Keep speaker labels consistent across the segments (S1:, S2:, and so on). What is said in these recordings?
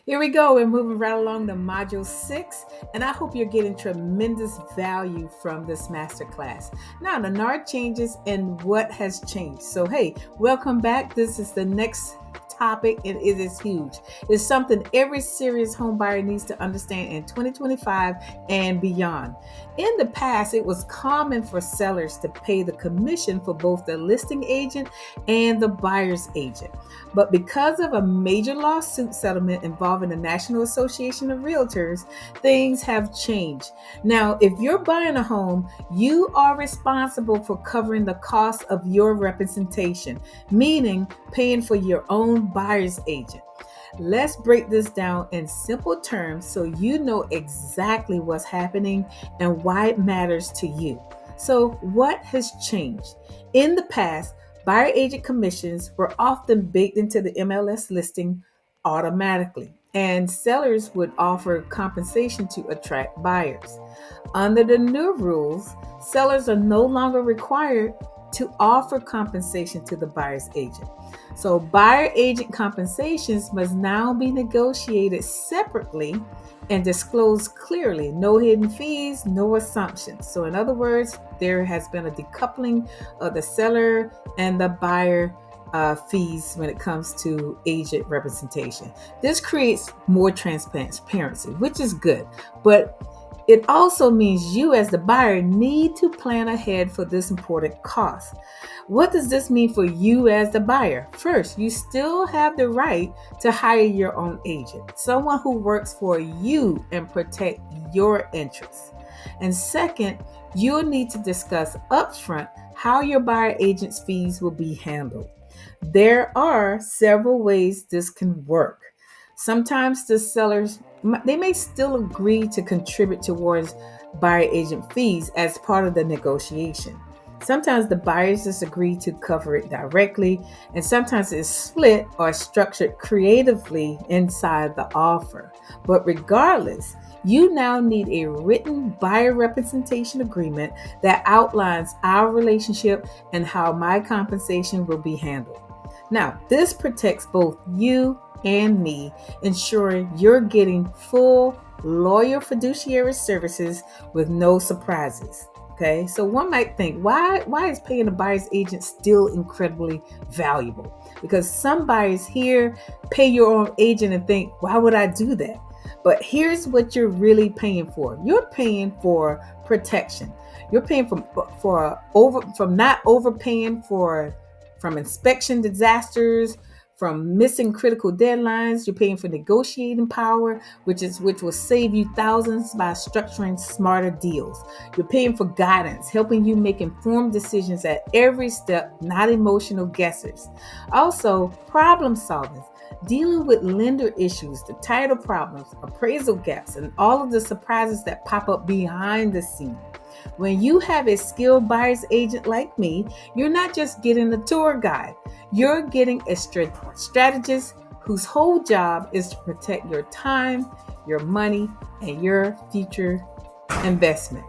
S1: Here we go. We're moving right along to module 6, and I hope you're getting tremendous value from this masterclass. Now, the NAR changes and what has changed. So, hey, welcome back. This is the next topic, and it is huge. It's something every serious home buyer needs to understand in 2025 and beyond. In the past, it was common for sellers to pay the commission for both the listing agent and the buyer's agent. But because of a major lawsuit settlement involving the National Association of Realtors, things have changed. Now, if you're buying a home, you are responsible for covering the cost of your representation, meaning paying for your own buyer's agent. Let's break this down in simple terms so you know exactly what's happening and why it matters to you. So, what has changed? In the past, buyer agent commissions were often baked into the MLS listing automatically, and sellers would offer compensation to attract buyers. Under the new rules, sellers are no longer required to offer compensation to the buyer's agent. So, buyer agent compensations must now be negotiated separately and disclosed clearly. No hidden fees, no assumptions. So, in other words, there has been a decoupling of the seller and the buyer fees when it comes to agent representation. This creates more transparency, which is good, but it also means you as the buyer need to plan ahead for this important cost. What does this mean for you as the buyer? First, you still have the right to hire your own agent, someone who works for you and protect your interests. And second, you'll need to discuss upfront how your buyer agent's fees will be handled. There are several ways this can work. Sometimes the sellers they may still agree to contribute towards buyer agent fees as part of the negotiation. Sometimes the buyers just agree to cover it directly, and sometimes it's split or structured creatively inside the offer. But regardless, you now need a written buyer representation agreement that outlines our relationship and how my compensation will be handled. Now, this protects both you and me, ensuring you're getting full, loyal fiduciary services with no surprises. Okay, so one might think, why is paying a buyer's agent still incredibly valuable? Because some buyers here pay your own agent and think, why would I do that? But here's what you're really paying for. You're paying for protection. You're paying from not overpaying from inspection disasters, from missing critical deadlines. You're paying for negotiating power, which will save you thousands by structuring smarter deals. You're paying for guidance, helping you make informed decisions at every step, not emotional guesses. Also, problem solving, dealing with lender issues, the title problems, appraisal gaps, and all of the surprises that pop up behind the scenes. When you have a skilled buyer's agent like me, you're not just getting a tour guide. You're getting a strategist whose whole job is to protect your time, your money, and your future investment.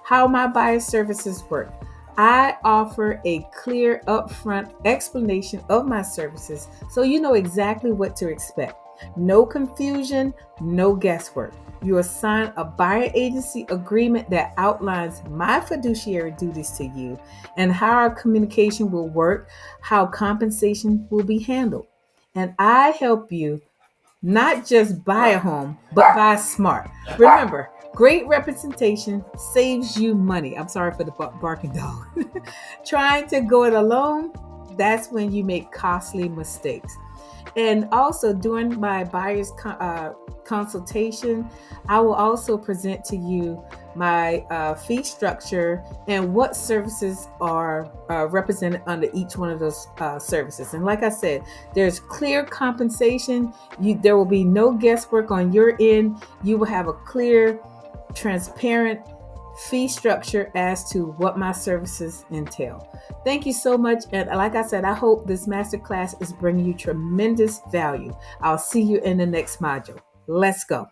S1: How my buyer services work. I offer a clear upfront explanation of my services so you know exactly what to expect. No confusion, no guesswork. You assign a buyer agency agreement that outlines my fiduciary duties to you and how our communication will work, how compensation will be handled. And I help you not just buy a home, but buy smart. Remember, great representation saves you money. I'm sorry for the barking dog. Trying to go it alone, that's when you make costly mistakes. And also during my buyer's consultation, I will also present to you my fee structure and what services are represented under each one of those services. And like I said, there's clear compensation. There will be no guesswork on your end. You will have a clear, transparent fee structure as to what my services entail. Thank you so much. And like I said, I hope this masterclass is bringing you tremendous value. I'll see you in the next module. Let's go.